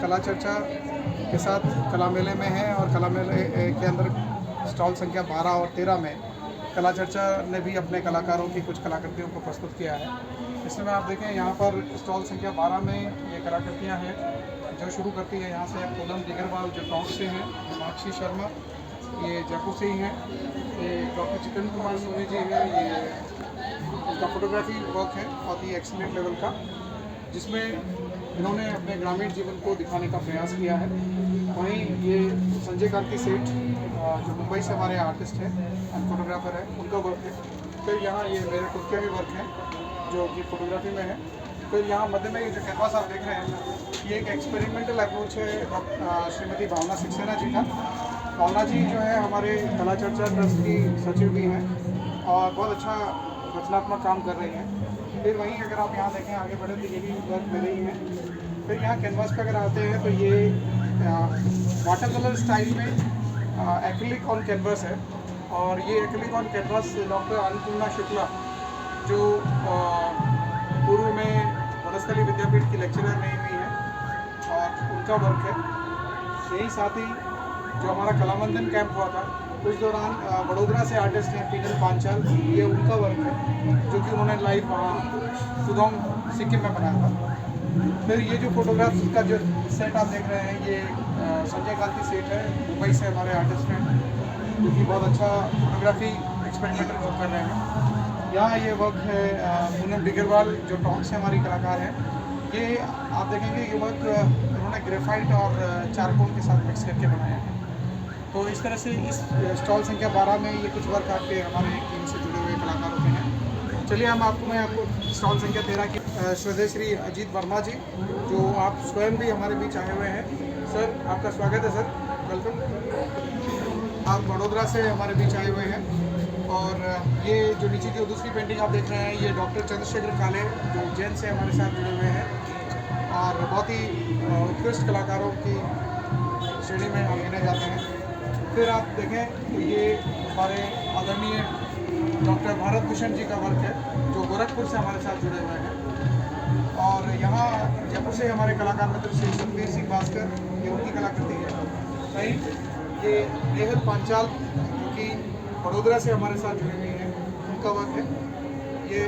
कला चर्चा के साथ कला मेले में हैं और कला मेले के अंदर स्टॉल संख्या 12 और 13 में कला चर्चा ने भी अपने कलाकारों की कुछ कलाकृतियों को प्रस्तुत किया है। इसमें आप देखें यहाँ पर स्टॉल संख्या 12 में ये कलाकृतियाँ हैं जो शुरू करती है यहाँ से पूनम दिगरवाल जो टोंक से हैं, मीनाक्षी शर्मा ये जयपुर से ही हैं, ये डॉक्टर चिकन कुमार सोनी जी हैं, ये उनका फोटोग्राफी वर्क है बहुत ही एक्सीलेंट लेवल का, जिसमें इन्होंने अपने ग्रामीण जीवन को दिखाने का प्रयास किया है। वहीं ये संजय कांति सेठ जो मुंबई से हमारे आर्टिस्ट हैं एंड फोटोग्राफर है, उनका वर्क है। फिर यहाँ ये मेरे खुद के भी वर्क हैं जो कि फोटोग्राफी में है। फिर यहाँ मध्य में ये जो कैनवास आप देख रहे हैं ये एक एक्सपेरिमेंटल अप्रोच है श्रीमती भावना सक्सेना जी का। भावना जी जो है हमारे कला चर्चा ट्रस्ट की सचिव भी हैं और बहुत अच्छा रचनात्मक काम कर रही हैं। फिर वहीं अगर आप यहाँ देखें आगे बढ़े तो ये भी वर्क में रही हैं। फिर यहाँ कैनवास पर अगर आते हैं तो ये वाटर कलर स्टाइल में एक्रिलिक ऑन कैनवास है और ये acrylic on canvas doctor Annapurna Shukla जो पूर्व में वनस्थली विद्यापीठ की लेक्चरर रही हुई है और उनका वर्क है। यही साथ ही जो हमारा कलामंदन कैंप हुआ था उस दौरान वडोदरा से आर्टिस्ट हैं पीनल पांचाल, ये उनका वर्क है जो कि उन्होंने लाइव वहाँ सुदोंग सिक्किम में बनाया था। फिर ये जो फोटोग्राफ्स का जो सेट आप देख रहे हैं ये संजय कांति सेठ है, मुंबई से हमारे आर्टिस्ट हैं जो कि बहुत अच्छा फोटोग्राफी एक्सपेरिमेंटल वर्क कर रहे हैं। यहाँ ये वर्क है पूनम दिगरवाल जो टोंक से हमारी कलाकार है। ये आप देखेंगे ये वर्क उन्होंने ग्रेफाइट और चारकोल के साथ मिक्स करके बनाया है। तो इस तरह से इस स्टॉल संख्या 12 में ये कुछ वर्क आपके हमारे टीम से जुड़े हुए कलाकारों के हैं। चलिए मैं आपको स्टॉल संख्या 13 की श्रद्धेय श्री अजीत वर्मा जी जो आप स्वयं भी हमारे बीच आए हुए हैं। सर आपका स्वागत है सर, वेलकम। आप वडोदरा से हमारे बीच आए हुए हैं और ये जो नीचे की दूसरी पेंटिंग आप देख रहे हैं ये डॉक्टर चंद्रशेखर काले जो उज्जैन से हमारे साथ जुड़े हुए हैं और बहुत ही उत्कृष्ट कलाकारों की श्रेणी में हम गिने जाते हैं। फिर आप देखें तो ये हमारे आदरणीय डॉक्टर भारत भूषण जी का वर्क है जो गोरखपुर से हमारे साथ जुड़े हुए हैं और यहाँ जयपुर से हमारे कलाकार मित्र श्री सतवीर सिंह भास्कर ये उनकी कलाकृति है। वहीं ये नेहल पांचाल जो कि वडोदरा से हमारे साथ जुड़ी हुई है उनका वर्क है। ये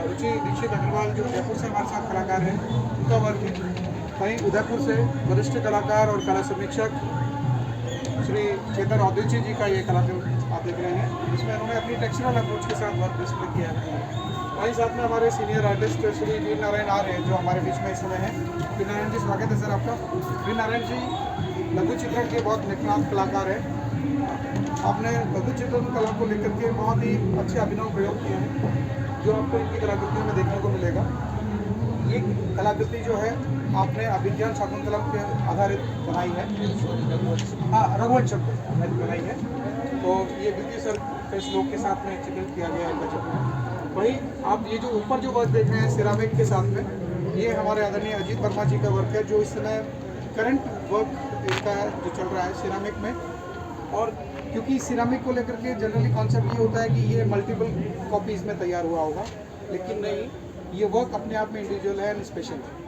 रुचि दीक्षित अग्रवाल जो जयपुर से हमारे साथ कलाकार हैं उनका वर्क है। वहीं उदयपुर से वरिष्ठ कलाकार और कला समीक्षक श्री चेतन औद्योची जी का ये कलाकृति आप देख रहे हैं जिसमें उन्होंने अपनी टेक्सचरल अप्रोच के साथ वर्क डिस्प्ले किया है। वहीं साथ में हमारे सीनियर आर्टिस्ट श्री वीर नारायण आ रहे हैं जो हमारे बीच में इस समय हैं। वीर नारायण जी स्वागत है सर आपका। वीर नारायण जी लघु चित्रण के बहुत निष्णात कलाकार हैं। आपने लघु चित्रण कला को लेकर के बहुत ही अच्छे अभिनव प्रयोग किए हैं जो आपको इनकी कलाकृतियों में देखने को मिलेगा। ये कलाकृति जो है आपने अभिज्ञान शाकुंतलम के आधारित बनाई है, हाँ रघुवंशम पर बनाई है। तो ये विद्युत सर के श्लोक के साथ में चित्रित किया गया है। वहीं आप ये जो ऊपर जो वर्क देख रहे हैं सिरामिक के साथ में ये हमारे आदरणीय अजीत वर्मा जी का वर्क है जो इस समय करंट वर्क इनका जो चल रहा है सिरामिक में। और क्योंकि सिरामिक को लेकर के जनरली कॉन्सेप्ट ये होता है कि ये मल्टीपल कॉपीज़ में तैयार हुआ होगा, लेकिन नहीं, ये वर्क अपने आप में इंडिविजुअल है एंड स्पेशल है।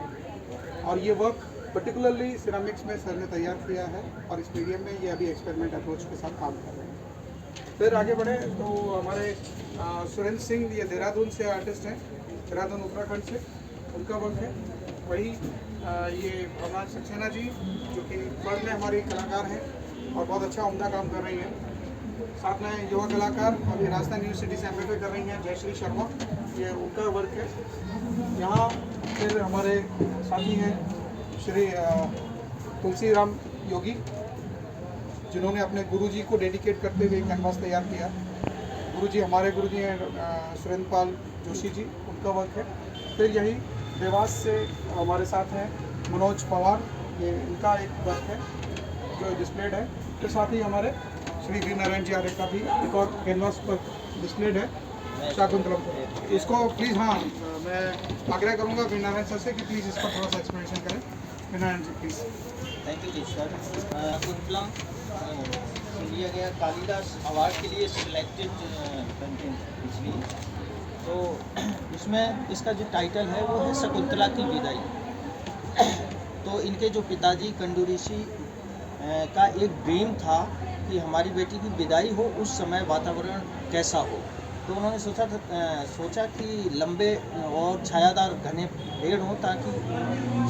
और ये वर्क पर्टिकुलरली सिरामिक्स में सर ने तैयार किया है और इस मीडियम में ये अभी एक्सपेरिमेंट अप्रोच के साथ काम कर रहे हैं। फिर आगे बढ़े तो हमारे सुरेंद्र सिंह ये देहरादून से आर्टिस्ट हैं, देहरादून उत्तराखंड से, उनका वर्क है। वही ये भावना सक्सेना जी जो कि फर्म में हमारी कलाकार हैं और बहुत अच्छा उम्दा काम कर रही हैं। साथ में युवा कलाकार अभी राजस्थान यूनिवर्सिटी से एमएफए कर रही हैं जयश्री शर्मा, ये उनका वर्क है। यहाँ फिर हमारे साथी हैं श्री तुलसी राम योगी जिन्होंने अपने गुरुजी को डेडिकेट करते हुए कैनवास तैयार किया। गुरुजी हमारे गुरुजी हैं सुरेंद्र पाल जोशी जी, उनका वर्क है। फिर यही देवास से हमारे साथ हैं मनोज पवार, ये इनका एक वर्क है जो डिस्प्लेड है। फिर साथ ही हमारे श्री वीर नारायण जी आर्य का भी एक और कैनवास पर डिस्प्लेड है शाकुंतलम पर। इसको प्लीज़, हाँ मैं आग्रह करूँगा वीर नारायण सर से कि प्लीज़ इसका थोड़ा सा एक्सप्लेनेशन करें। Veer Narayan ji please. Thank you ji sir. Shakuntalam लिया गया कालिदास अवार्ड के लिए सिलेक्टेड पेंटिंग पिछली, तो इसमें इसका जो टाइटल है वो है शकुंतला की विदाई। तो तो इनके जो पिताजी कंडू ऋषि का एक ड्रीम था कि हमारी बेटी की विदाई हो, उस समय वातावरण कैसा हो। तो उन्होंने सोचा कि लंबे और छायादार घने पेड़ हों ताकि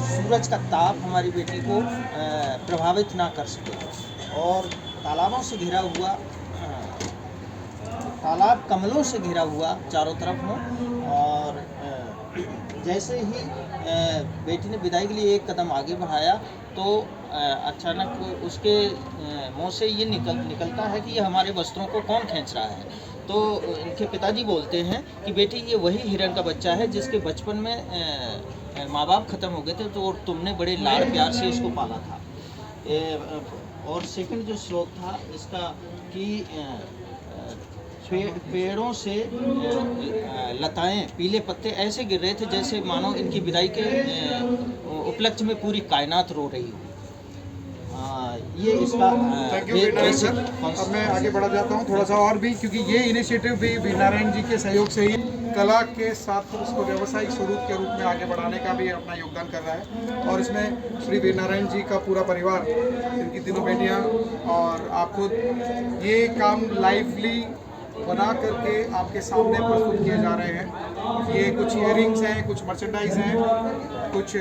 सूरज का ताप हमारी बेटी को प्रभावित ना कर सके। और तालाबों से घिरा हुआ तालाब कमलों से घिरा हुआ चारों तरफ हो। और जैसे ही बेटी ने विदाई के लिए एक कदम आगे बढ़ाया तो अचानक उसके मुंह से ये निकलता है कि ये हमारे वस्त्रों को कौन खींच रहा है। तो इनके पिताजी बोलते हैं कि बेटी ये वही हिरण का बच्चा है जिसके बचपन में माँ बाप ख़त्म हो गए थे, तो और तुमने बड़े लाड़ प्यार से इसको पाला था। और सेकंड जो श्लोक था इसका कि पेड़ों से लताएं, पीले पत्ते ऐसे गिर रहे थे जैसे मानो इनकी विदाई के उपलक्ष्य में पूरी कायनात रो रही हो। ये इसका थैंक यू वीरनारायण सर। अब मैं आगे बढ़ा जाता हूँ थोड़ा सा और भी, क्योंकि ये इनिशिएटिव भी वीरनारायण जी के सहयोग से ही कला के साथ उसको व्यावसायिक स्वरूप के रूप में आगे बढ़ाने का भी अपना योगदान कर रहा है। और इसमें श्री वीरनारायण जी का पूरा परिवार, इनकी तीनों बेटियाँ और आप खुद ये काम लाइवली बना करके आपके सामने प्रस्तुत किए जा रहे हैं। ये कुछ इयररिंग्स हैं, कुछ मर्चेंडाइज हैं, कुछ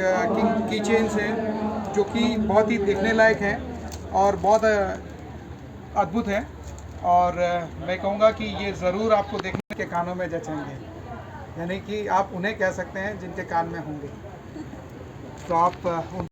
की चेन्स हैं जो कि बहुत ही देखने लायक हैं और बहुत अद्भुत हैं। और मैं कहूँगा कि ये ज़रूर आपको देखने के कानों में जचेंगे, यानी कि आप उन्हें कह सकते हैं जिनके कान में होंगे। तो आप